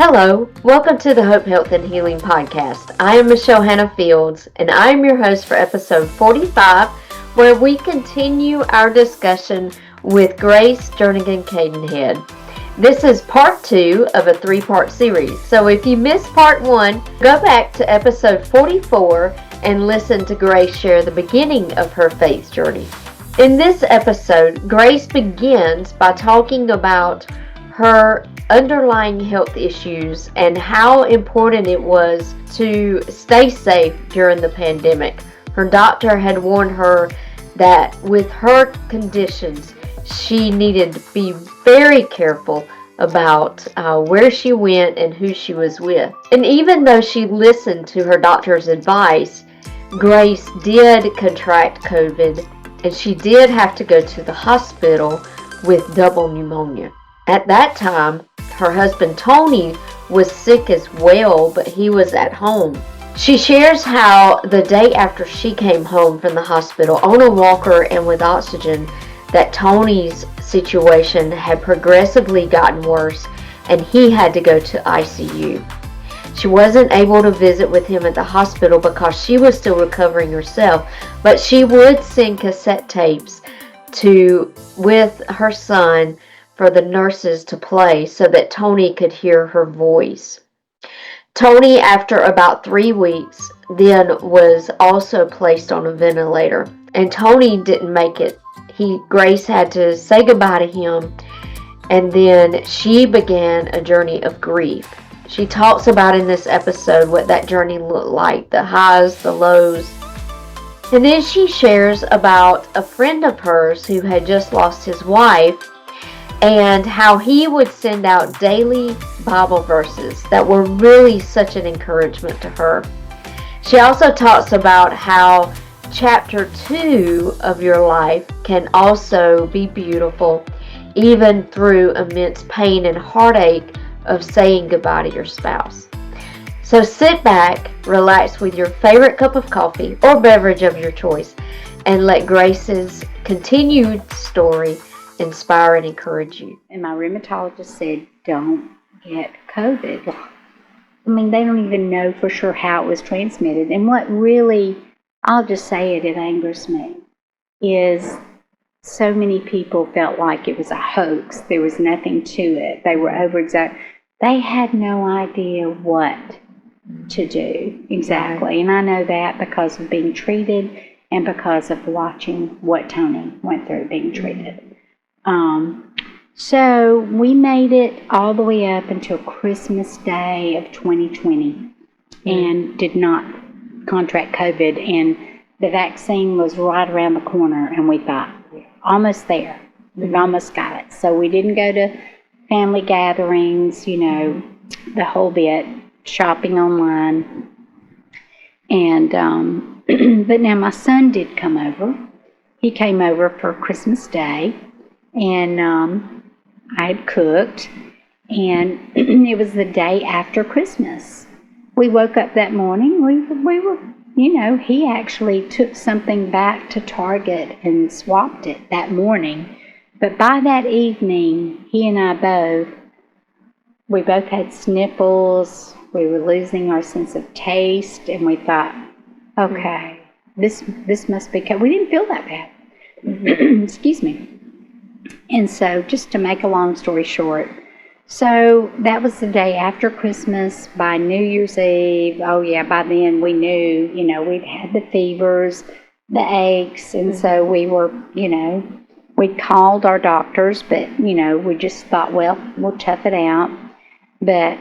Hello, welcome to the Hope, Health, and Healing Podcast. I am Michelle Hannah Fields, and I am your host for episode 45, where we continue our discussion with Grace Jernigan Cadenhead. This is part 2 of a 3-part series, so if you missed part 1, go back to episode 44 and listen to Grace share the beginning of her faith journey. In this episode, Grace begins by talking about her underlying health issues and how important it was to stay safe during the pandemic. Her doctor had warned her that with her conditions, she needed to be very careful about where she went and who she was with. And even though she listened to her doctor's advice, Grace did contract COVID, and she did have to go to the hospital with double pneumonia. At that time, her husband Tony was sick as well, but he was at home. She shares how the day after she came home from the hospital on a walker and with oxygen, that Tony's situation had progressively gotten worse and he had to go to ICU. She wasn't able to visit with him at the hospital because she was still recovering herself, but she would send cassette tapes with her son for the nurses to play so that Tony could hear her voice. Tony, after about 3 weeks, then was also placed on a ventilator, and Tony didn't make it. Grace had to say goodbye to him, and then she began a journey of grief. She talks about in this episode what that journey looked like, the highs, the lows. And then she shares about a friend of hers who had just lost his wife and how he would send out daily Bible verses that were really such an encouragement to her. She also talks about how chapter 2 of your life can also be beautiful, even through immense pain and heartache of saying goodbye to your spouse. So sit back, relax with your favorite cup of coffee or beverage of your choice, and let Grace's continued story inspire and encourage you. And my rheumatologist said, don't get COVID. I mean, they don't even know for sure how it was transmitted. And what really, I'll just say it angers me, is so many people felt like it was a hoax. There was nothing to it. They were over-exaggerating. They had no idea what to do exactly. And I know that because of being treated and because of watching what Tony went through being treated. So we made it all the way up until Christmas Day of 2020 and did not contract COVID, and the vaccine was right around the corner, and we thought, almost there. We've almost got it. So we didn't go to family gatherings, the whole bit, shopping online. And but now my son did come over. He came over for Christmas Day. And I had cooked, and it was the day after Christmas. We woke up that morning, we were, he actually took something back to Target and swapped it that morning. But by that evening, he and I we both had sniffles, we were losing our sense of taste, and we thought, okay, this must be, we didn't feel that bad. Excuse me. And so, just to make a long story short, so that was the day after Christmas. By New Year's Eve, by then we knew, we'd had the fevers, the aches, and so we were, we called our doctors, but, we just thought, well, we'll tough it out. But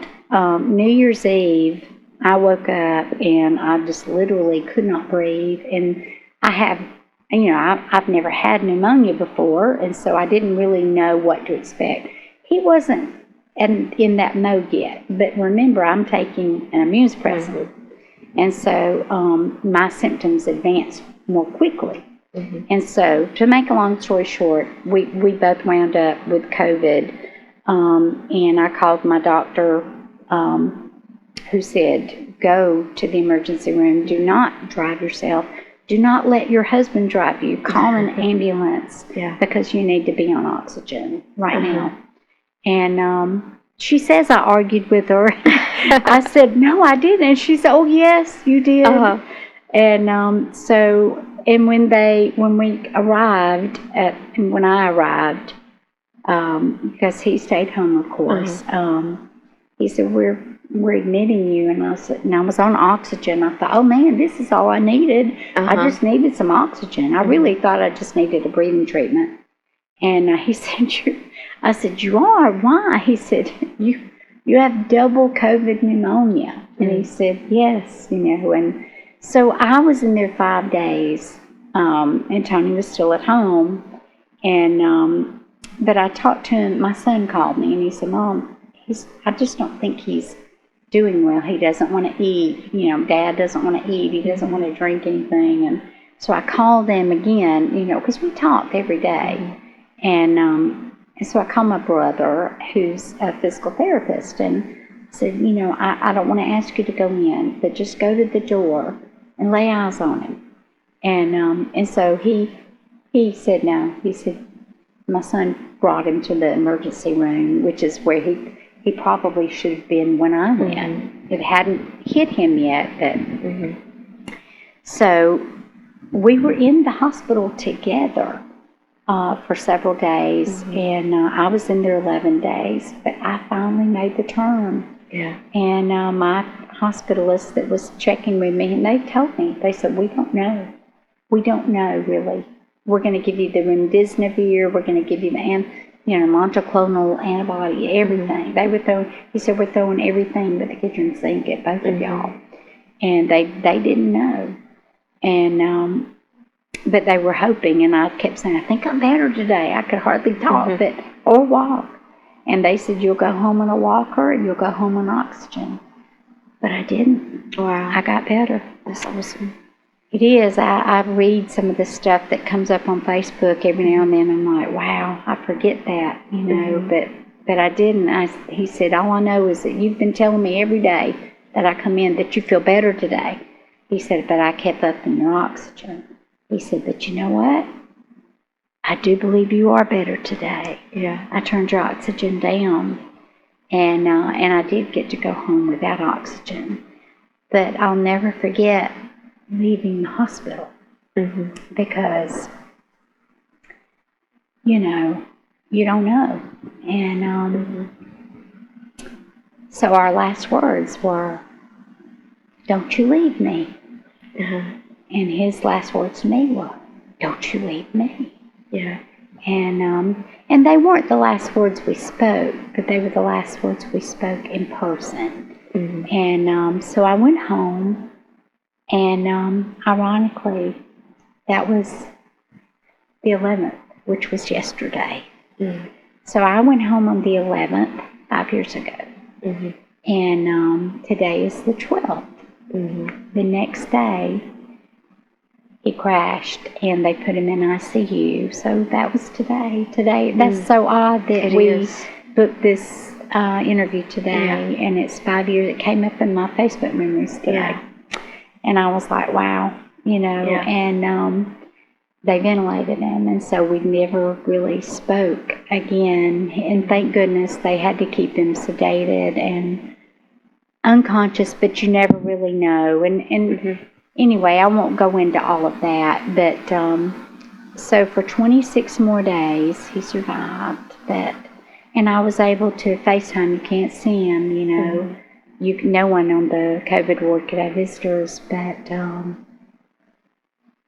New Year's Eve, I woke up and I just literally could not breathe, and I've never had pneumonia before, and so I didn't really know what to expect. He wasn't in that mode yet, but remember, I'm taking an immunosuppressant, and so my symptoms advanced more quickly. And so, to make a long story short, we both wound up with COVID, and I called my doctor, who said, go to the emergency room, do not drive yourself. Do not let your husband drive you. Call an ambulance because you need to be on oxygen right now. And she says I argued with her. I said, no, I didn't. And she said, oh, yes, you did. And and when I arrived, because he stayed home, of course, he said, we're admitting you. And I said, and I was on oxygen. I thought, oh man, this is all I needed. I just needed some oxygen. I really thought I just needed a breathing treatment. And he said, I said, you are? Why? He said, you have double COVID pneumonia. And he said, yes, and so I was in there 5 days, and Tony was still at home. And but I talked to him. My son called me, and he said, Mom, I just don't think he's doing well. He doesn't want to eat. Dad doesn't want to eat. He doesn't want to drink anything. And so I called him again, because we talked every day. And so I called my brother, who's a physical therapist, and said, I don't want to ask you to go in, but just go to the door and lay eyes on him. And so he said no. He said, my son brought him to the emergency room, which is where he probably should have been when I went. It hadn't hit him yet, but so we were in the hospital together for several days, and I was in there 11 days, but I finally made the turn. Yeah. And my hospitalist that was checking with me, and they told me, they said, we don't know really. We're going to give you the remdesivir, we're going to give you the monoclonal antibody, everything. He said, we're throwing everything but the kitchen sink at both of y'all. And they didn't know. And but they were hoping, and I kept saying, I think I'm better today. I could hardly talk or walk. And they said, you'll go home on a walker and you'll go home on oxygen. But I didn't. Wow. I got better. That's awesome. It is. I read some of the stuff that comes up on Facebook every now and then. I'm like, wow, I forget that, but I didn't. He said, all I know is that you've been telling me every day that I come in that you feel better today. He said, but I kept up in your oxygen. He said, but you know what? I do believe you are better today. Yeah. I turned your oxygen down, and I did get to go home without oxygen. But I'll never forget leaving the hospital because, you don't know. And so our last words were, don't you leave me. And his last words to me were, don't you leave me. Yeah. And they weren't the last words we spoke, but they were the last words we spoke in person. And so I went home, and ironically, that was the 11th, which was yesterday. So I went home on the 11th, 5 years ago. And today is the 12th. The next day, he crashed, and they put him in ICU. So that was today. That's so odd that we booked this interview today, and it's 5 years. It came up in my Facebook memories today. And I was like, wow, and they ventilated him, and so we never really spoke again. And thank goodness they had to keep him sedated and unconscious, but you never really know. And anyway, I won't go into all of that, but so for 26 more days, he survived. And I was able to FaceTime. You can't see him, no one on the COVID ward could have visitors, but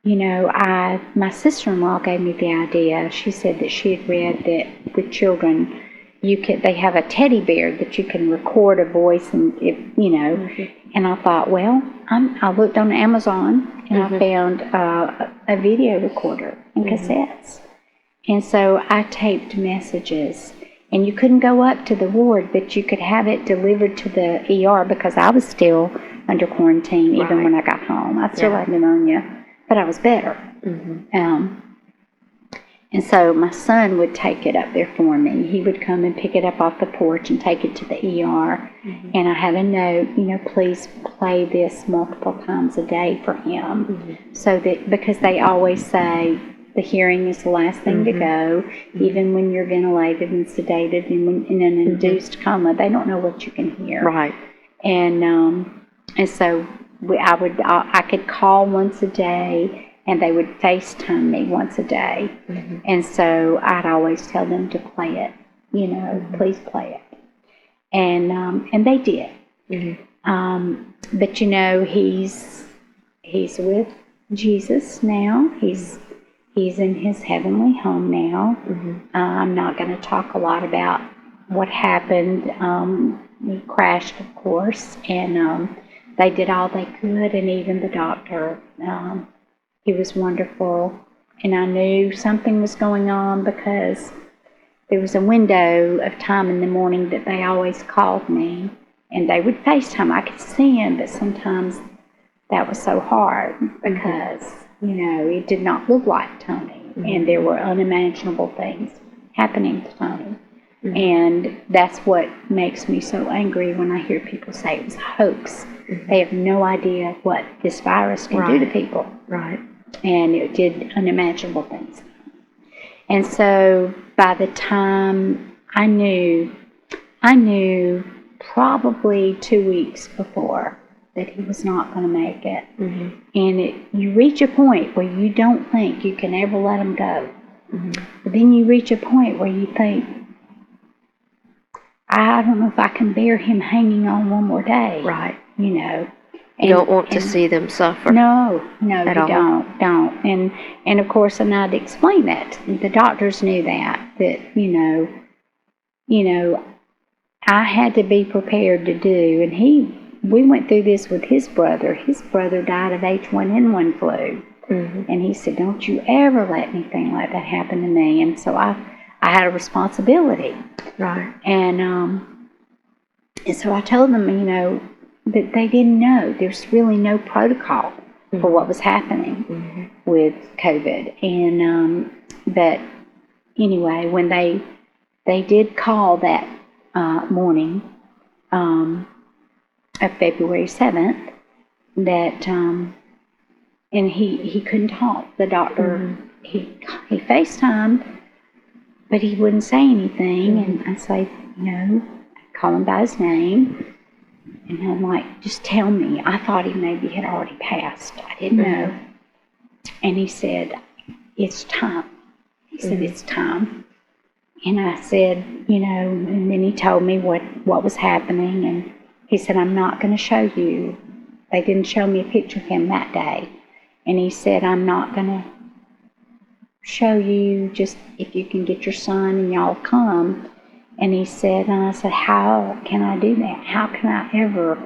my sister-in-law gave me the idea. She said that she had read that with children, they have a teddy bear that you can record a voice, and and I thought, well, I looked on Amazon, and I found a video recorder and cassettes, and so I taped messages. And you couldn't go up to the ward, but you could have it delivered to the ER because I was still under quarantine even when I got home. I still had pneumonia, but I was better. And so my son would take it up there for me. He would come and pick it up off the porch and take it to the ER. And I had a note, please play this multiple times a day for him. So that, because they always say, the hearing is the last thing to go. Even when you're ventilated and sedated and when in an induced coma, they don't know what you can hear. Right. And so I could call once a day, and they would FaceTime me once a day. And so I'd always tell them to play it, please play it. And they did. But he's with Jesus now. He's in his heavenly home now. I'm not going to talk a lot about what happened. He crashed, of course, and they did all they could, and even the doctor. He was wonderful, and I knew something was going on because there was a window of time in the morning that they always called me, and they would FaceTime. I could see him, but sometimes that was so hard because, it did not look like Tony, and there were unimaginable things happening to Tony. And that's what makes me so angry when I hear people say it was a hoax. They have no idea what this virus can do to people. Right. And it did unimaginable things. And so by the time I knew probably 2 weeks before that he was not going to make it. And you reach a point where you don't think you can ever let him go. But then you reach a point where you think, I don't know if I can bear him hanging on one more day. Right. You don't want to see them suffer. No, you all. don't. And of course, and I'd explain that. The doctors knew that I had to be prepared to do. And we went through this with his brother. His brother died of H1N1 flu. And he said, don't you ever let anything like that happen to me. And so I had a responsibility. Right. And so I told them, that they didn't know. There's really no protocol for what was happening with COVID. And but anyway, when they did call that morning of February 7th, that and he couldn't talk. The doctor he FaceTimed, but he wouldn't say anything. And I'd say, call him by his name. And I'm like, just tell me. I thought he maybe had already passed. I didn't know. And he said, it's time. He said, it's time. And I said, and then he told me what was happening. And he said, I'm not going to show you. They didn't show me a picture of him that day. And he said, I'm not going to show you, just if you can get your son and y'all come. And he said, and I said, how can I do that? How can I ever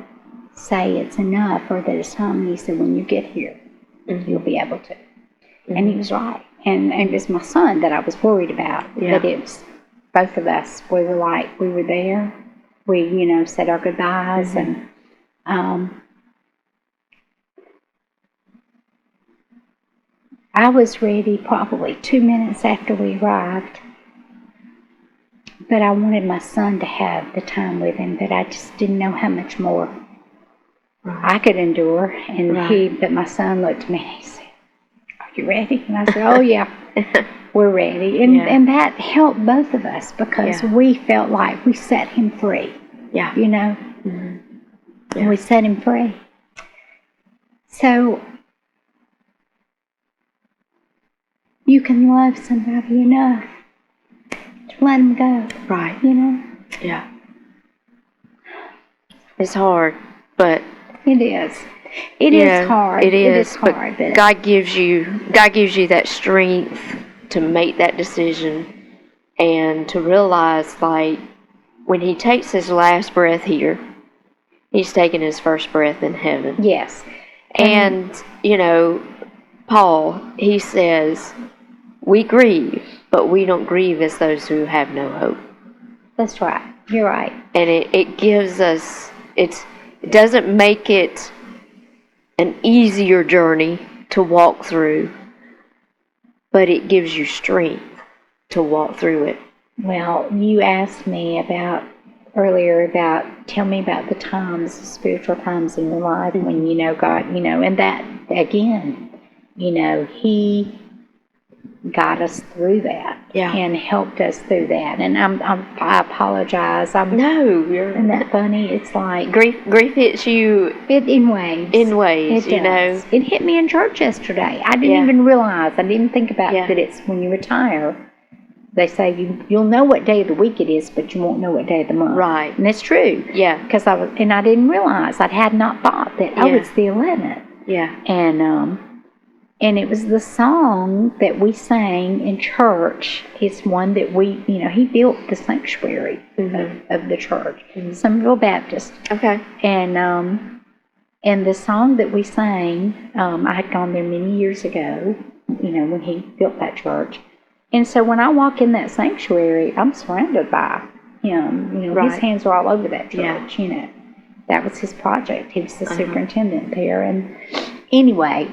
say it's enough or that it's time? And he said, when you get here, you'll be able to. And he was right. And it was my son that I was worried about. Yeah. But it was both of us. We were there. We, said our goodbyes. And I was ready probably 2 minutes after we arrived. But I wanted my son to have the time with him, but I just didn't know how much more I could endure. And but my son looked at me and he said, are you ready? And I said, oh yeah, we're ready. And that helped both of us because we felt like we set him free. Yeah. And we set him free. So you can love somebody enough to let them go. Right. Yeah. It's hard, but it is. It is hard. It is hard. But God gives you that strength to make that decision and to realize, like, when he takes his last breath here, he's taking his first breath in heaven. Yes. And Paul, he says, we grieve, but we don't grieve as those who have no hope. That's right. You're right. And it gives us, it doesn't make it an easier journey to walk through, but it gives you strength to walk through it. Well, you asked me earlier tell me about the times, spiritual times in your life when God, and that, again, got us through that and helped us through that. And I apologize. No, isn't that funny? It's like grief hits you in waves. In waves, it does. It hit me in church yesterday. I didn't even realize. I didn't think about that. It's when you retire. They say you'll know what day of the week it is, but you won't know what day of the month. Right, and it's true. Yeah, because I didn't realize. I had not thought that. Oh, it's the 11th. Yeah, and it was the song that we sang in church. It's one that he built the sanctuary of the church, Somerville Baptist. Okay. And the song that we sang, I had gone there many years ago, when he built that church. And so when I walk in that sanctuary, I'm surrounded by him. His hands are all over that church, That was his project. He was the superintendent there. And anyway,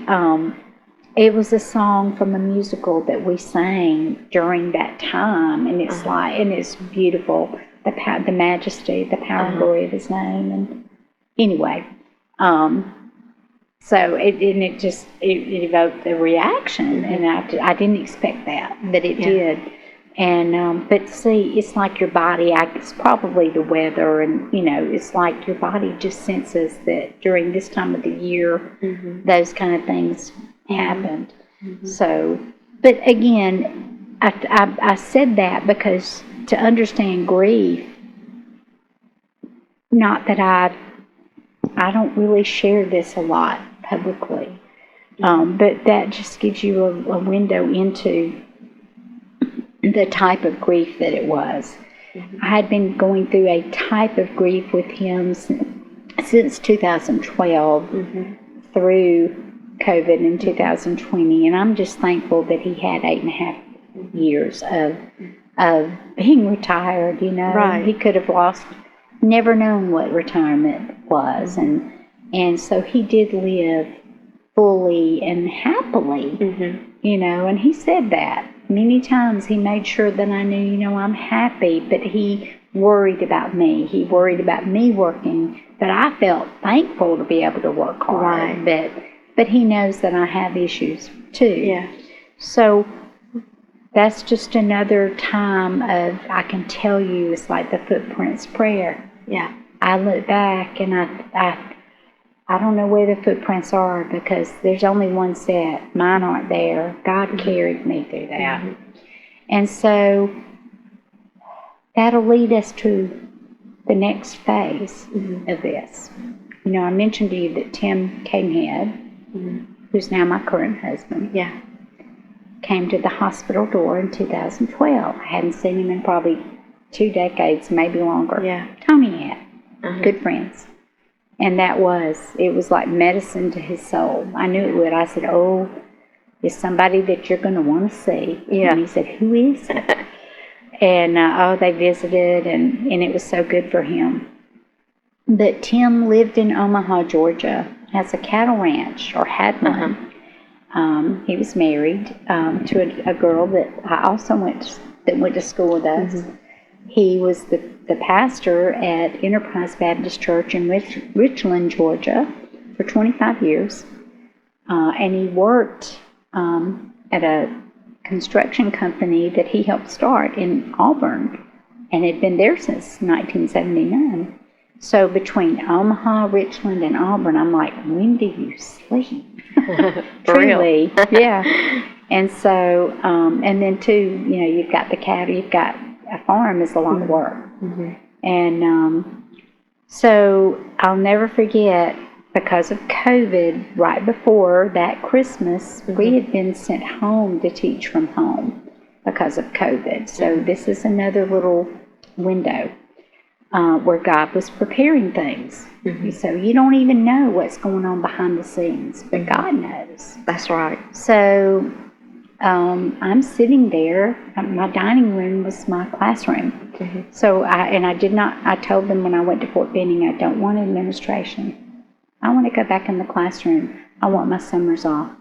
it was a song from a musical that we sang during that time, and it's and it's beautiful, the majesty, the power and glory of his name. And anyway, so it evoked a reaction, and I didn't expect that, but it did. And but see, it's like your body. It's probably the weather, and it's like your body just senses that during this time of the year, those kind of things happened. So, but again, I said that because to understand grief, not that I don't really share this a lot publicly, but that just gives you a window into the type of grief that it was. I had been going through a type of grief with him since 2012 through COVID in 2020, and I'm just thankful that he had 8.5 years of being retired. Right. He could have never known what retirement was, and so he did live fully and happily. And he said that many times. He made sure that I knew, I'm happy, but he worried about me. He worried about me working, but I felt thankful to be able to work hard. Right. But he knows that I have issues too. Yeah. So that's just another time I can tell you, it's like the footprints prayer. Yeah. I look back and I don't know where the footprints are, because there's only one set. Mine aren't there. God carried me through that. And so that'll lead us to the next phase of this. I mentioned to you that Tim Cadenhead, who's now my current husband, came to the hospital door in 2012. I hadn't seen him in probably 2 decades, maybe longer. Yeah. Tony had. Good friends. And it was like medicine to his soul. I knew it would. I said, oh, it's somebody that you're going to want to see. Yeah. And he said, who is it? And, they visited, and it was so good for him. But Tim lived in Omaha, Georgia, has a cattle ranch, or had one. He was married to a girl that I also went to school with us. He was the pastor at Enterprise Baptist Church in Richland, Georgia, for 25 years. And he worked at a construction company that he helped start in Auburn, and had been there since 1979. So between Omaha, Richland, and Auburn, I'm like, when do you sleep? Truly, yeah. And so, and then too, you've got the cattle, you've got a farm is a lot of work. And so I'll never forget, because of COVID, right before that Christmas, we had been sent home to teach from home because of COVID. So this is another little window where God was preparing things. So you don't even know what's going on behind the scenes, but God knows. That's right. So I'm sitting there. My dining room was my classroom. So I told them when I went to Fort Benning, I don't want administration. I want to go back in the classroom. I want my summers off,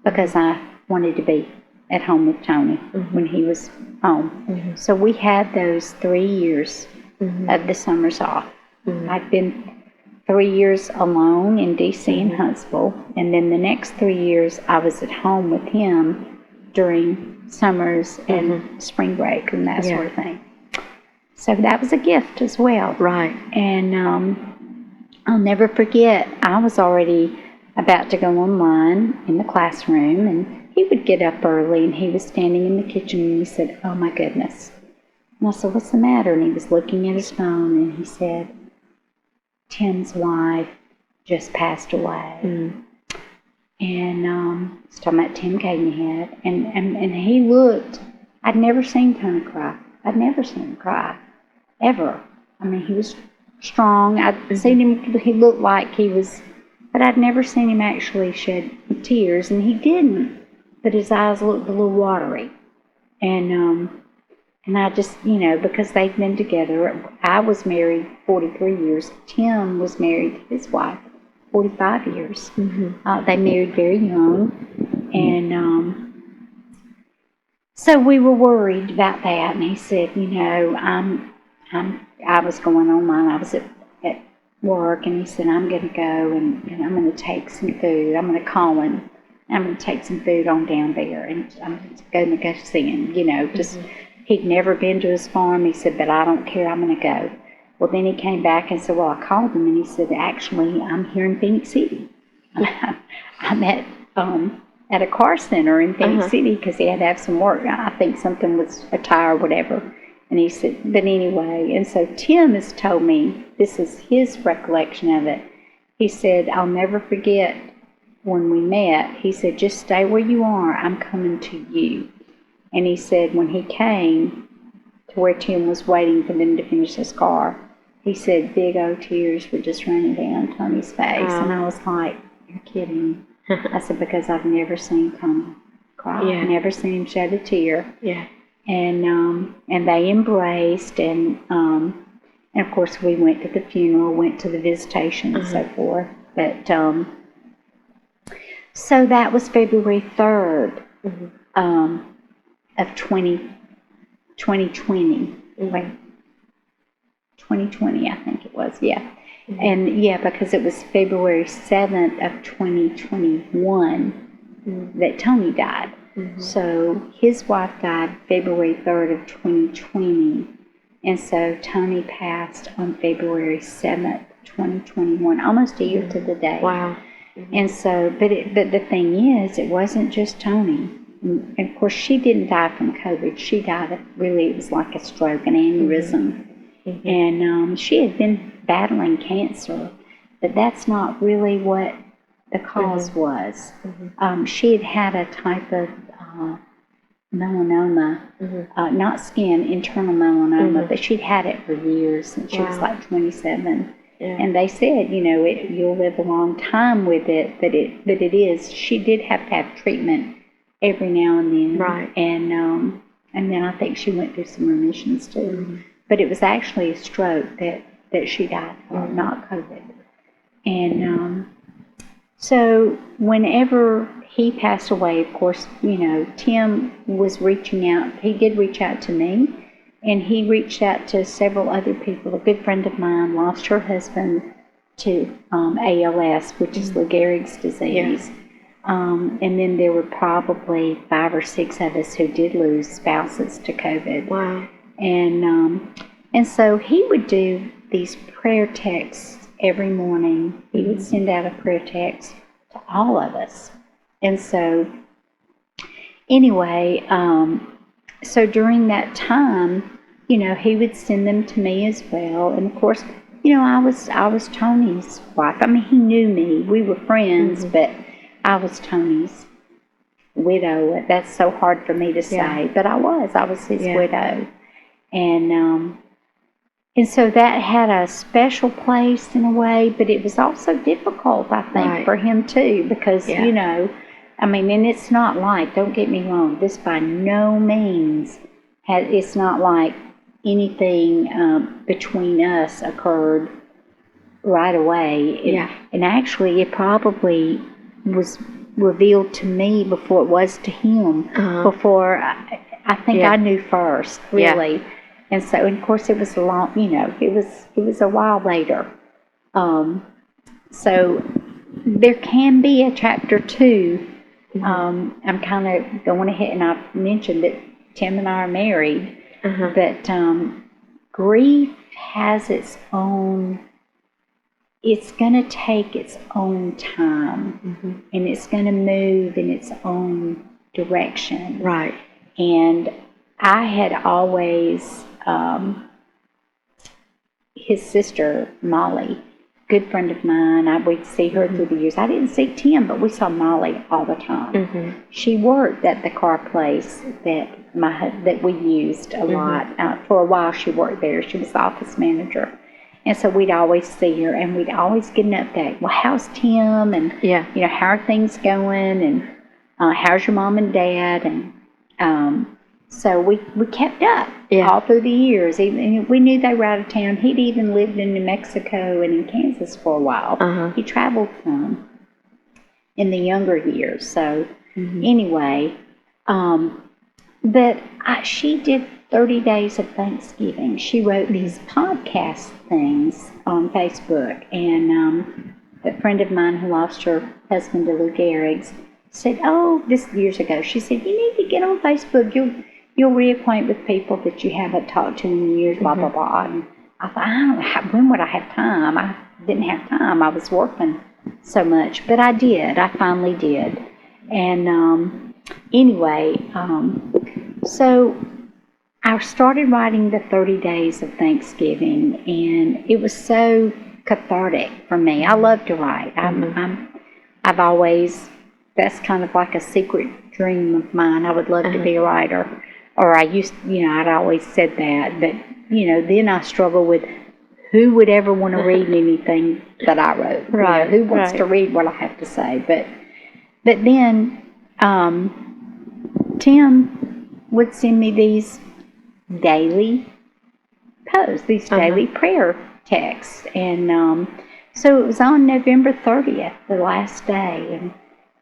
because I wanted to be at home with Tony when he was home. So we had those 3 years of the summers off. I'd been 3 years alone in D.C. and Huntsville, and then the next 3 years I was at home with him during summers and spring break and that sort of thing. So that was a gift as well. Right. And I'll never forget, I was already about to go online in the classroom, and he would get up early, and he was standing in the kitchen, and he said, "Oh my goodness." And I said, "What's the matter?" And he was looking at his phone, and he said, "Tim's wife just passed away." And he's talking about Tim Cadenhead, and he looked. I'd never seen Tony cry. I'd never seen him cry, ever. I mean, he was strong. I'd seen him. He looked like he was, but I'd never seen him actually shed tears, and he didn't. But his eyes looked a little watery, and I just, because they'd been together. I was married 43 years. Tim was married to his wife 45 years. They married very young, and so we were worried about that. And he said, I was going online. I was at work, and he said, "I'm going to go and I'm going to take some food. I'm going to call him. I'm going to take some food on down there, and I'm going to go see him." Just he'd never been to his farm. He said, "But I don't care. I'm going to go." Well, then he came back and said, "Well, I called him," and he said, "Actually, I'm here in Phoenix City. I'm at a car center in Phoenix City because he had to have some work. I think something was a tire or whatever." And he said, but anyway, and so Tim has told me, this is his recollection of it. He said, "I'll never forget when we met." He said, "Just stay where you are. I'm coming to you." And he said when he came to where Tim was waiting for them to finish his car, he said big old tears were just running down Tony's face. And I was like, "You're kidding." I said, "Because I've never seen Tony cry. I've never seen him shed a tear." And they embraced, and of course we went to the funeral, went to the visitation and so forth. But so that was February 3rd of 2020. Wait, 2020, I think it was, And because it was February 7th of 2021 that Tony died. So his wife died February 3rd of 2020, and so Tony passed on February 7th, 2021, almost a year to the day. Wow. And so, but the thing is, it wasn't just Tony. And of course, she didn't die from COVID. She died of, really, it was like a stroke, an aneurysm. And she had been battling cancer, but that's not really what the cause was. She had had a type of melanoma, not skin, internal melanoma, but she'd had it for years since she was like 27. And they said, you'll live a long time with it, but it is. She did have to have treatment every now and then, right? And then I think she went through some remissions too. But it was actually a stroke that she died from, not COVID. And so whenever he passed away, of course, Tim was reaching out. He did reach out to me, and he reached out to several other people. A good friend of mine lost her husband to ALS, which is Lou Gehrig's disease. And then there were probably 5 or 6 of us who did lose spouses to COVID. Wow. And so he would do these prayer texts every morning. He would send out a prayer text to all of us. And so, anyway, so during that time, he would send them to me as well. And of course, I was Tony's wife. I mean, he knew me. We were friends, but I was Tony's widow. That's so hard for me to say, but I was his widow. And so that had a special place in a way, but it was also difficult, I think, for him too, because, I mean, and it's not like, don't get me wrong, this by no means, it's not like anything between us occurred right away. And actually, it probably was revealed to me before it was to him, before I think I knew first, really. And so, and of course, it was a long, it was a while later. So there can be a chapter 2 I'm kind of going ahead, and I've mentioned that Tim and I are married, but grief has its own, it's going to take its own time, and it's going to move in its own direction. Right. And I had always, his sister, Molly, good friend of mine, we'd see her through the years. I didn't see Tim, but we saw Molly all the time. She worked at the car place that we used a lot. For a while, she worked there. She was the office manager. And so we'd always see her, and we'd always get an update. Well, how's Tim? And, how are things going? And how's your mom and dad? And so we kept up all through the years. Even, we knew they were out of town. He'd even lived in New Mexico and in Kansas for a while. He traveled some in the younger years. So anyway, but she did 30 Days of Thanksgiving. She wrote these podcast things on Facebook. And a friend of mine who lost her husband to Lou Gehrig's said, this years ago, she said, you need to get on Facebook. You'll reacquaint with people that you haven't talked to in years, blah, blah, blah. And I thought, when would I have time? I didn't have time. I was working so much. But I did. I finally did. And anyway, so I started writing the 30 Days of Thanksgiving, and it was so cathartic for me. I love to write. I've always, that's kind of like a secret dream of mine. I would love to be a writer. Or I used, I'd always said that. But, then I struggle with who would ever want to read anything that I wrote. Right. Who wants to read what I have to say? But then Tim would send me these daily posts, these daily prayer texts. And so it was on November 30th, the last day. And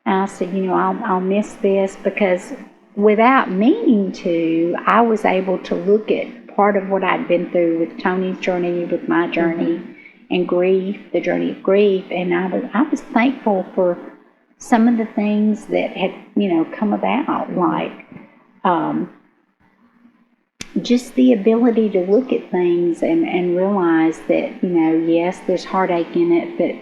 I said, I'll miss this, because without meaning to, I was able to look at part of what I'd been through with Tony's journey, with my journey, and grief, the journey of grief. And I was thankful for some of the things that had, come about, like just the ability to look at things and realize that, yes, there's heartache in it, but,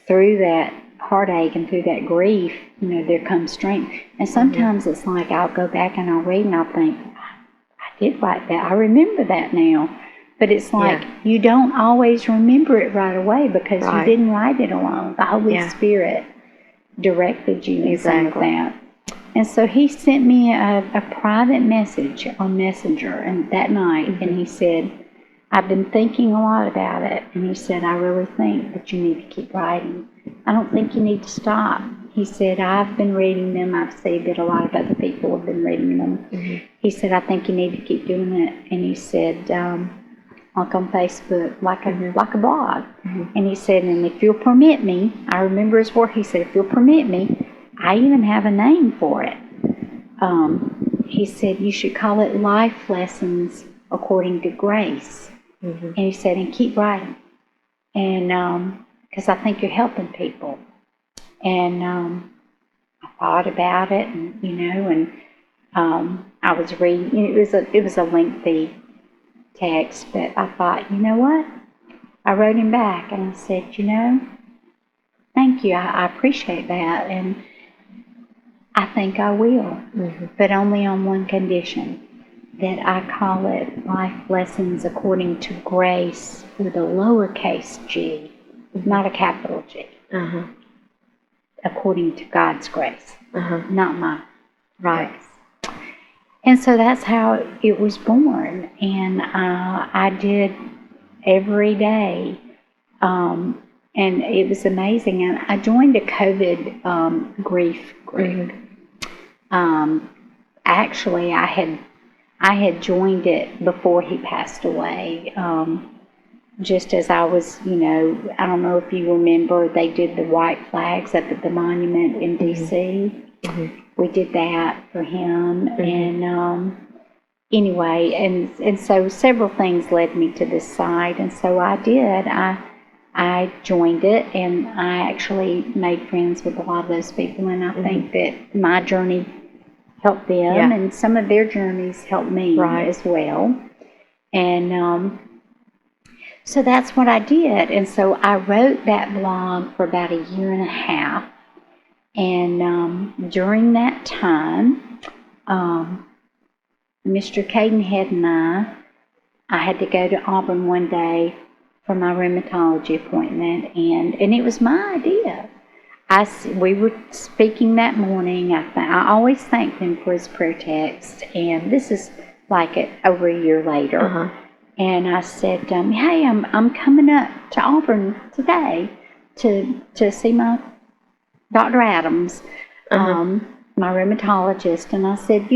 through that heartache and through that grief, there comes strength. And sometimes it's like I'll go back and I'll read and I'll think, I did write that. I remember that now. But it's like you don't always remember it right away, because you didn't write it alone. The Holy Spirit directed you in some of that. And so he sent me a private message on Messenger and that night, and he said, I've been thinking a lot about it. And he said, I really think that you need to keep writing. I don't think you need to stop. He said, I've been reading them. I've seen that a lot of other people have been reading them. He said, I think you need to keep doing it. And he said, like on Facebook, like a blog. And he said, and if you'll permit me, I remember his word, he said, if you'll permit me, I even have a name for it. He said, you should call it Life Lessons According to Grace. And he said, and keep writing. And because I think you're helping people. And I thought about it, and I was reading. It was a lengthy text, but I thought, you know what? I wrote him back, and I said, thank you. I appreciate that, and I think I will, but only on one condition. That I call it Life Lessons According to Grace with a lowercase g, not a capital G. According to God's grace, not my grace. And so that's how it was born. And I did every day. And it was amazing. And I joined a COVID grief group. Actually, I had joined it before he passed away. Just as I was, I don't know if you remember, they did the white flags up at the monument in D.C. We did that for him. And anyway, and so several things led me to this site. And so I did. I joined it, and I actually made friends with a lot of those people, and I think that my journey helped them, and some of their journeys helped me as well. And so that's what I did. And so I wrote that blog for about a year and a half. And during that time, Mr. Cadenhead and I had to go to Auburn one day for my rheumatology appointment, and it was my idea. We were speaking that morning. I always thank him for his prayer text, and this is like over a year later. And I said, "Hey, I'm coming up to Auburn today to see my Dr. Adams, my rheumatologist." And I said,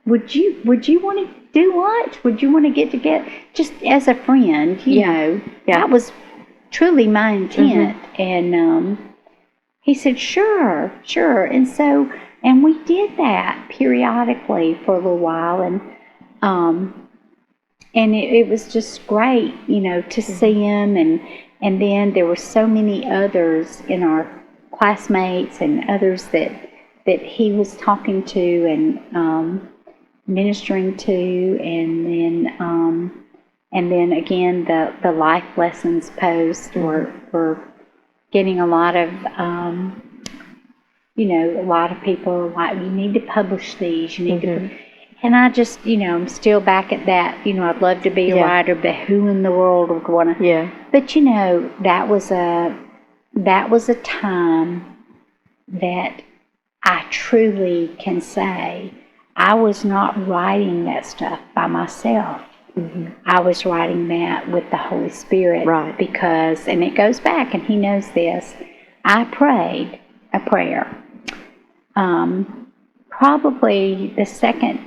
Would you want to do lunch? Would you want to get together just as a friend? You know, that was truly my intent. And he said, sure. And we did that periodically for a little while, and it was just great, to see him. And then there were so many others in our classmates and others that he was talking to and ministering to, and then again the life lessons post were getting a lot of a lot of people like, you need to publish these, you need to, and I just I'm still back at that. I'd love to be a writer, but who in the world would want to? But that was a time that I truly can say I was not writing that stuff by myself. I was writing that with the Holy Spirit. Because, and it goes back, and he knows this, I prayed a prayer. Probably the second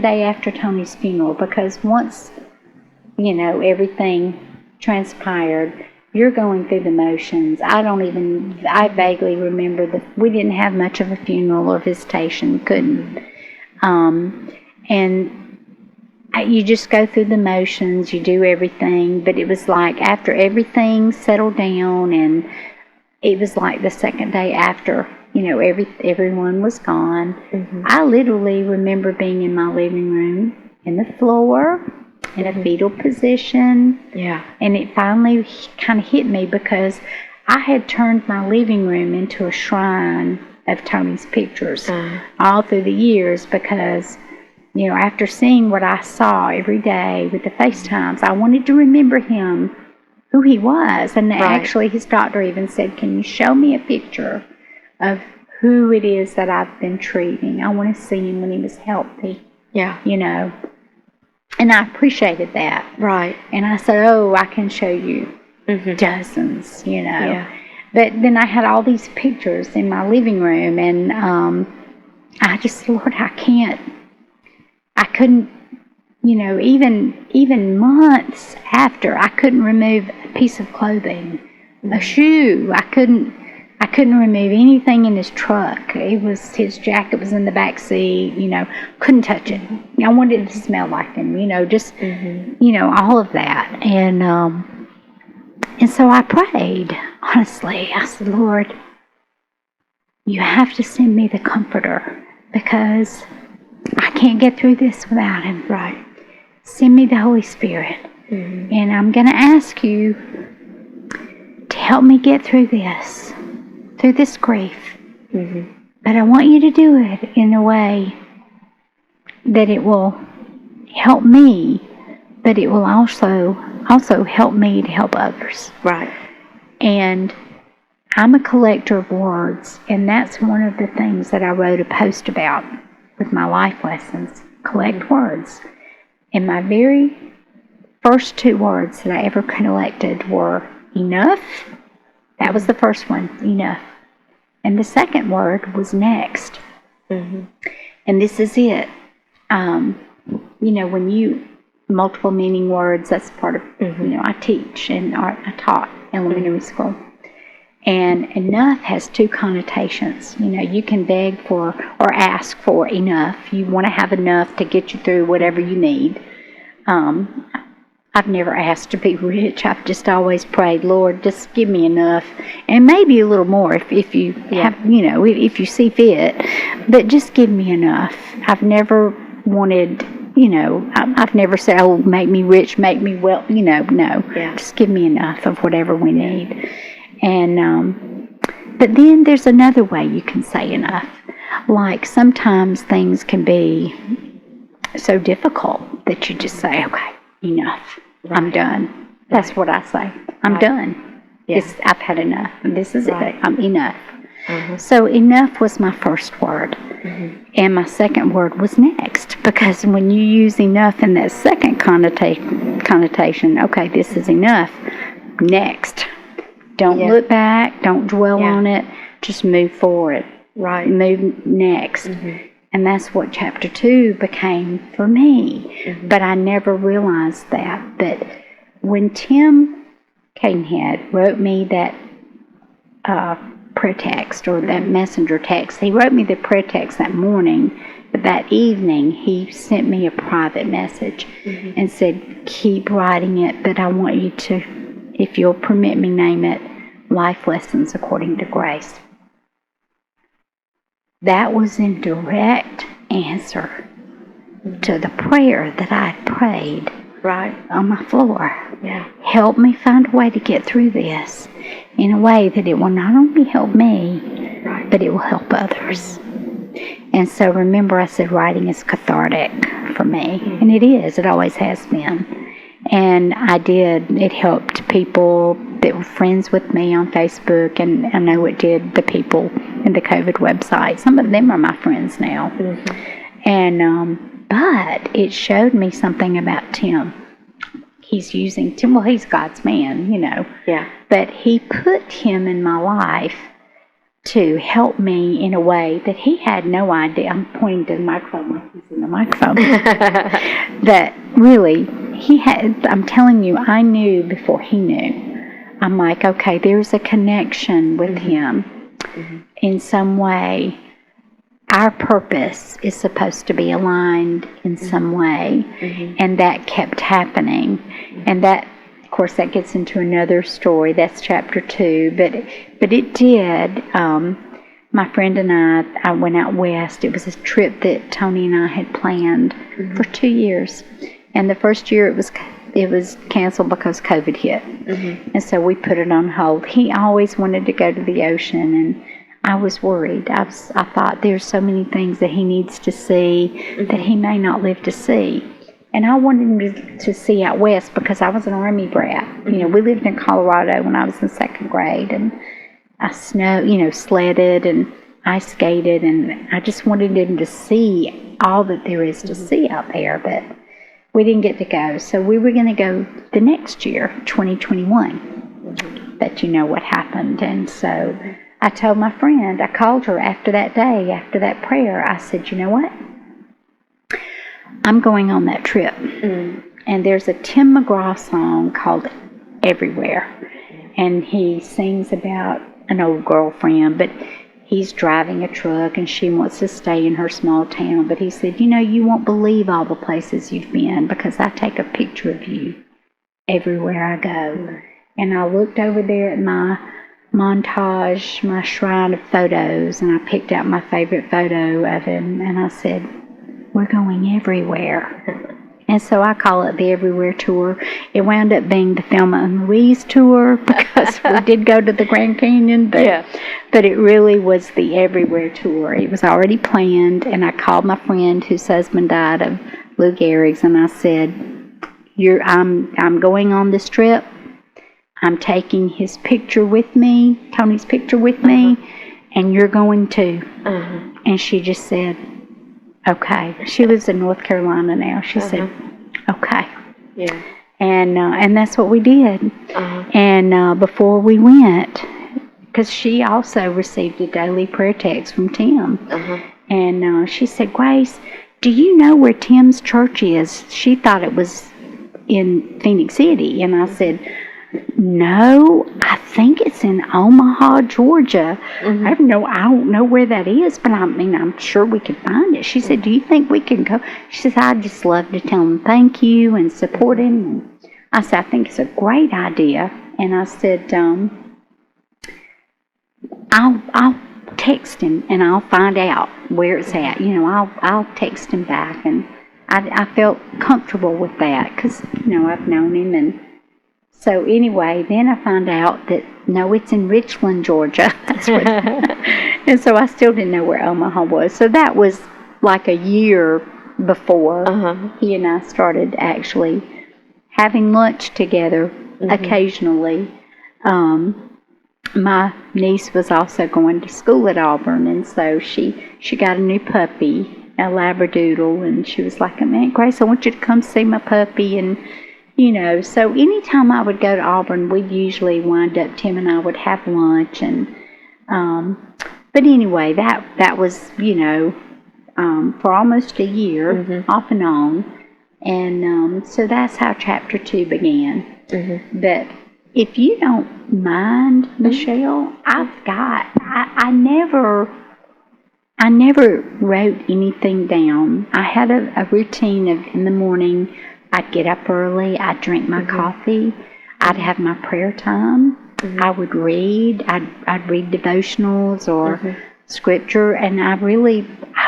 day after Tony's funeral, because once, everything transpired, you're going through the motions. I vaguely remember we didn't have much of a funeral or visitation, couldn't. And you just go through the motions, you do everything, but it was like after everything settled down, and it was like the second day after, everyone was gone. I literally remember being in my living room, in the floor, in a fetal position. And it finally kind of hit me, because I had turned my living room into a shrine of Tony's pictures all through the years, because, after seeing what I saw every day with the FaceTimes, I wanted to remember him, who he was. And actually his doctor even said, can you show me a picture of who it is that I've been treating? I want to see him when he was healthy. And I appreciated that. And I said, I can show you dozens, But then I had all these pictures in my living room, and I just, Lord, I couldn't, even months after, I couldn't remove a piece of clothing, a shoe. I couldn't remove anything in his truck. His jacket was in the back seat, couldn't touch it. I wanted it to smell like him, just, all of that. And so I prayed, honestly. I said, Lord, you have to send me the Comforter, because I can't get through this without him. Send me the Holy Spirit. And I'm going to ask you to help me get through this grief. But I want you to do it in a way that it will help me, but it will also help me to help others. And I'm a collector of words, and that's one of the things that I wrote a post about with my life lessons. Collect words. And my very first two words that I ever collected were enough. That was the first one, enough. And the second word was next. And this is it. When you multiple meaning words, that's part of, I teach and I taught elementary school. And enough has two connotations. You can beg for or ask for enough. You want to have enough to get you through whatever you need. I've never asked to be rich. I've just always prayed, Lord, just give me enough, and maybe a little more if you have, if you see fit, but just give me enough. I've never wanted, I've never said, oh, make me rich, make me well, no. Yeah. Just give me enough of whatever we need. And, but then there's another way you can say enough. Like sometimes things can be so difficult that you just say, okay, enough. Right. I'm done. That's what I say. I'm done. Yeah. I've had enough. This is it. I'm enough. Mm-hmm. So enough was my first word. Mm-hmm. And my second word was next. Because when you use enough in that second connotation, okay, this is enough. Next. Don't look back. Don't dwell on it. Just move forward. Right. Move next. Mm-hmm. And that's what chapter 2 became for me. Mm-hmm. But I never realized that. But when Tim Cadenhead wrote me that prayer text or that messenger text, he wrote me the prayer text that morning, but that evening he sent me a private message and said, keep writing it, but I want you to, if you'll permit me, name it Life Lessons According to Grace. That was in direct answer to the prayer that I had prayed on my floor. Yeah. Help me find a way to get through this in a way that it will not only help me, but it will help others. And so remember I said writing is cathartic for me. And it is. It always has been. And I did. It helped people that were friends with me on Facebook, and I know it did the people in the COVID website. Some of them are my friends now. Mm-hmm. And but it showed me something about Tim. He's using Tim. Well, he's God's man, Yeah. But he put him in my life to help me in a way that he had no idea. I'm pointing to the microphone like he's in the microphone. That really, I'm telling you, I knew before he knew. I'm like, okay, there's a connection with him in some way. Our purpose is supposed to be aligned in some way, and that kept happening. And that, of course, that gets into another story. That's chapter 2, but it did. My friend and I went out west. It was a trip that Tony and I had planned for 2 years, and the first year it was canceled because COVID hit, and so we put it on hold. He always wanted to go to the ocean, and I was worried. I thought there's so many things that he needs to see that he may not live to see. And I wanted him to see out west because I was an Army brat. We lived in Colorado when I was in 2nd grade, and I sledded and ice skated, and I just wanted him to see all that there is to see out there, but we didn't get to go. So we were going to go the next year, 2021. But what happened. And so I told my friend, I called her after that day, after that prayer. I said, you know what? I'm going on that trip. And there's a Tim McGraw song called Everywhere. And he sings about an old girlfriend, but he's driving a truck and she wants to stay in her small town. But he said, you won't believe all the places you've been because I take a picture of you everywhere I go. And I looked over there at my montage, my shrine of photos, and I picked out my favorite photo of him, and I said, we're going everywhere. And so I call it the Everywhere Tour. It wound up being the Thelma and Louise Tour because we did go to the Grand Canyon, but it really was the Everywhere Tour. It was already planned, and I called my friend whose husband died of Lou Gehrig's, and I said, I'm going on this trip. I'm taking his picture with me, Tony's picture with me, and you're going too. And she just said, okay. She lives in North Carolina now. She said, okay. Yeah. And that's what we did. And before we went, because she also received a daily prayer text from Tim, and she said, Grace, do you know where Tim's church is? She thought it was in Phoenix City. And I said, no, I think it's in Omaha, Georgia. I don't know where that is, but I'm sure we could find it. She said, do you think we can go? She says, I'd just love to tell him thank you and support him. I said, I think it's a great idea. And I said, I'll text him and I'll find out where it's at. I'll text him back. And I felt comfortable with that because, I've known him. And so anyway, then I found out that, no, it's in Richland, Georgia. That's where and so I still didn't know where Omaha was. So that was like a year before he and I started actually having lunch together occasionally. My niece was also going to school at Auburn, and so she got a new puppy, a Labradoodle, and she was like, "Man, Grace, I want you to come see my puppy." And so anytime I would go to Auburn, we'd usually wind up, Tim and I would have lunch, and but anyway, that was for almost a year, off and on, and so that's how chapter 2 began. But if you don't mind, Michelle, I never wrote anything down. I had a routine of, in the morning, I'd get up early, I'd drink my coffee, I'd have my prayer time, I would read, I'd read devotionals or scripture, and I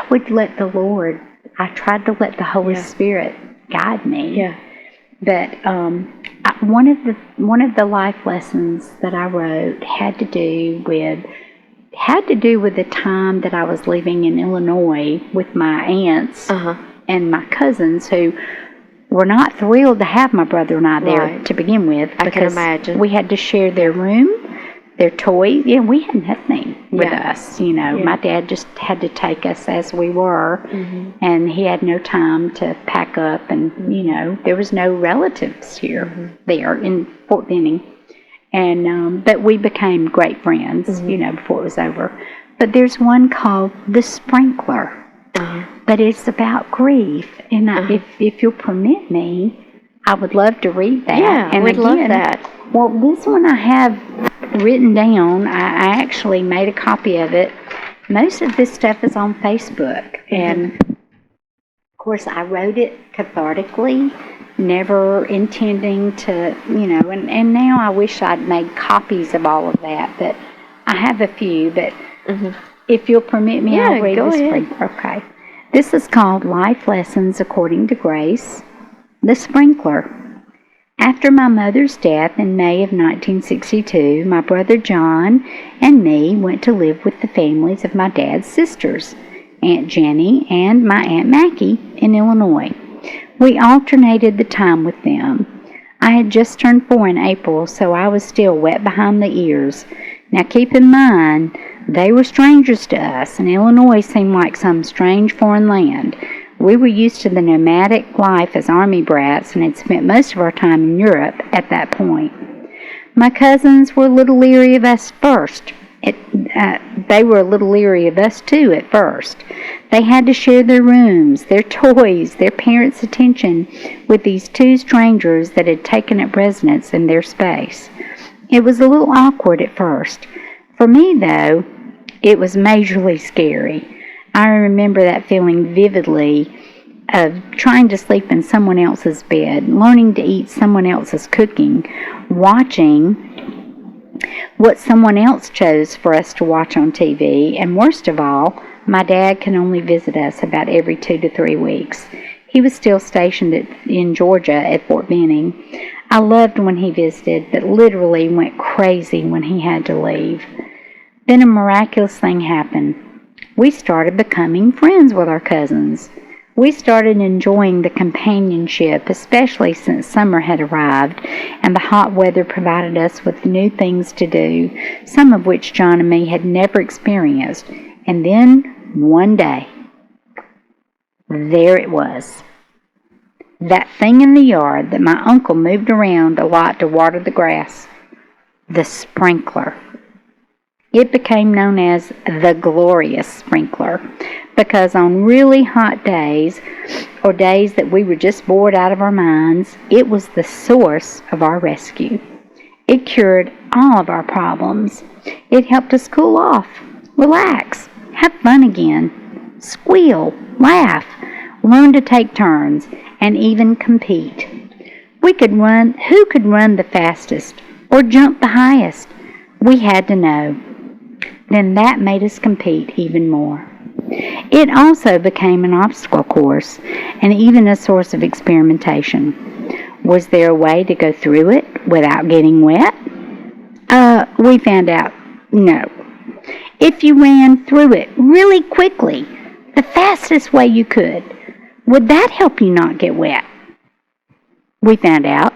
would let the Lord, I tried to let the Holy Spirit guide me. Yeah. But one of the life lessons that I wrote had to do with the time that I was living in Illinois with my aunts and my cousins, who were not thrilled to have my brother and I there to begin with. I can imagine. We had to share their room, their toys. Yeah, we had nothing with us. My dad just had to take us as we were, and he had no time to pack up, and there was no relatives there in Fort Benning, and but we became great friends, before it was over. But there's one called The Sprinkler, but it's about grief, and if you'll permit me, I would love to read that. Yeah, I would love that. Well, this one I have written down. I actually made a copy of it. Most of this stuff is on Facebook, and of course I wrote it cathartically, never intending to, and now I wish I'd made copies of all of that, but I have a few. But if you'll permit me, I'll read this for you. Okay. This is called Life Lessons According to Grace. The Sprinkler. After my mother's death in May of 1962, my brother John and me went to live with the families of my dad's sisters, Aunt Jenny and my Aunt Mackie, in Illinois. We alternated the time with them. I had just turned 4 in April, so I was still wet behind the ears. Now keep in mind, they were strangers to us, and Illinois seemed like some strange foreign land. We were used to the nomadic life as army brats and had spent most of our time in Europe at that point. My cousins were a little leery of us first. They were a little leery of us, too, at first. They had to share their rooms, their toys, their parents' attention with these two strangers that had taken up residence in their space. It was a little awkward at first. For me, though, it was majorly scary. I remember that feeling vividly of trying to sleep in someone else's bed, learning to eat someone else's cooking, watching what someone else chose for us to watch on TV, and worst of all, my dad can only visit us about every 2 to 3 weeks. He was still stationed in Georgia at Fort Benning. I loved when he visited, but literally went crazy when he had to leave. Then a miraculous thing happened. We started becoming friends with our cousins. We started enjoying the companionship, especially since summer had arrived and the hot weather provided us with new things to do, some of which John and me had never experienced. And then, one day, there it was. That thing in the yard that my uncle moved around a lot to water the grass. The sprinkler. It became known as the glorious sprinkler because on really hot days, or days that we were just bored out of our minds, it was the source of our rescue. It cured all of our problems. It helped us cool off, relax, have fun again, squeal, laugh, learn to take turns, and even compete. Who could run the fastest or jump the highest? We had to know. Then that made us compete even more. It also became an obstacle course and even a source of experimentation. Was there a way to go through it without getting wet? We found out no. If you ran through it really quickly, the fastest way you could, would that help you not get wet? We found out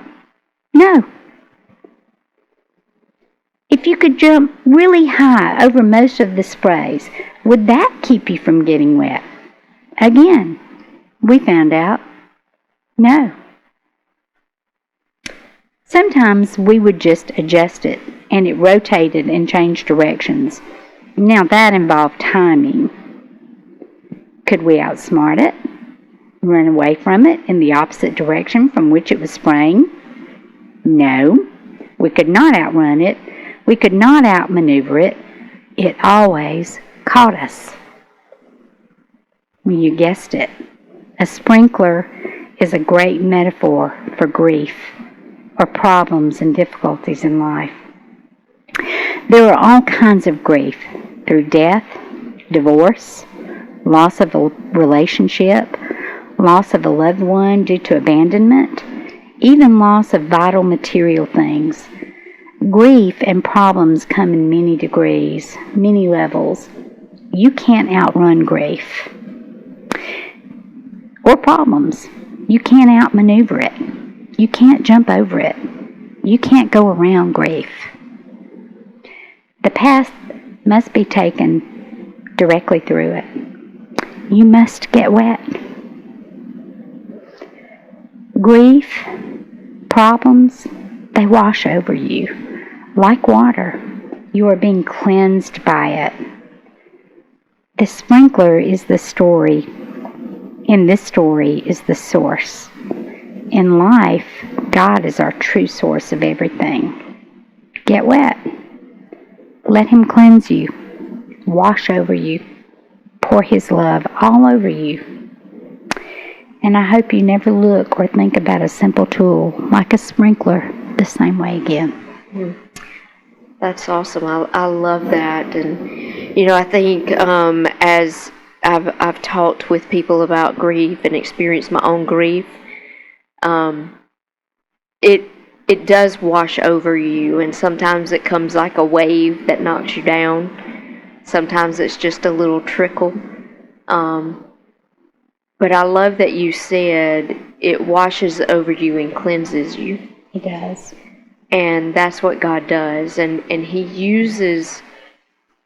no. If you could jump really high over most of the sprays, would that keep you from getting wet? Again, we found out no. Sometimes we would just adjust it, and it rotated and changed directions. Now that involved timing. Could we outsmart it? Run away from it in the opposite direction from which it was spraying? No. We could not outrun it. We could not outmaneuver it. It always caught us. You guessed it. A sprinkler is a great metaphor for grief or problems and difficulties in life. There are all kinds of grief through death, divorce, loss of a relationship, loss of a loved one due to abandonment, even loss of vital material things. Grief and problems come in many degrees, many levels. You can't outrun grief or problems. You can't outmaneuver it. You can't jump over it. You can't go around grief. The path must be taken directly through it. You must get wet. Grief, problems, they wash over you like water. You are being cleansed by it. The sprinkler is the story. In this story is the source. In life, God is our true source of everything. Get wet. Let Him cleanse you, wash over you, pour His love all over you. And I hope you never look or think about a simple tool like a sprinkler the same way again. That's awesome. I love that. And, I think as I've talked with people about grief and experienced my own grief, it does wash over you, and sometimes it comes like a wave that knocks you down. Sometimes it's just a little trickle. But I love that you said it washes over you and cleanses you. It does. And that's what God does. And He uses,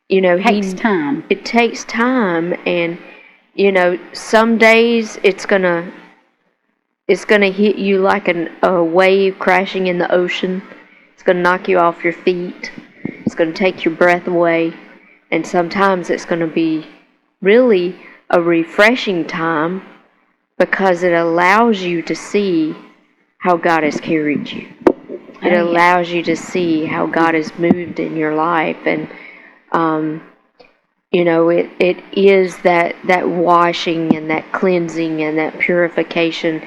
It takes time. It takes time. And, some days it's gonna hit you like a wave crashing in the ocean. It's gonna knock you off your feet. It's gonna take your breath away. And sometimes it's gonna be really a refreshing time because it allows you to see how God has carried you. It allows you to see how God has moved in your life. And, it is that washing and that cleansing and that purification.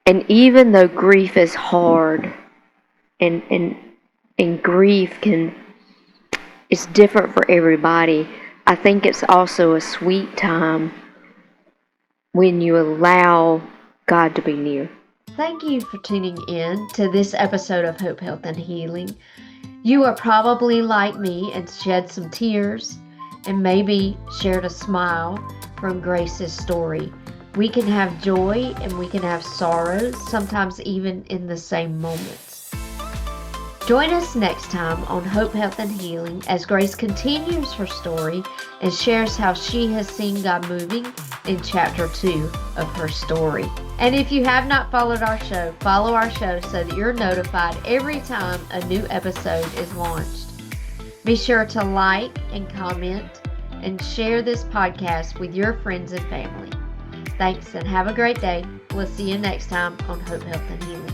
And even though grief is hard and grief it's different for everybody, I think it's also a sweet time when you allow God to be near. Thank you for tuning in to this episode of Hope, Health, and Healing. You are probably like me and shed some tears and maybe shared a smile from Grace's story. We can have joy and we can have sorrows, sometimes even in the same moments. Join us next time on Hope, Health, and Healing as Grace continues her story and shares how she has seen God moving in chapter 2 of her story. And if you have not followed our show, follow our show so that you're notified every time a new episode is launched. Be sure to like and comment and share this podcast with your friends and family. Thanks and have a great day. We'll see you next time on Hope, Health, and Healing.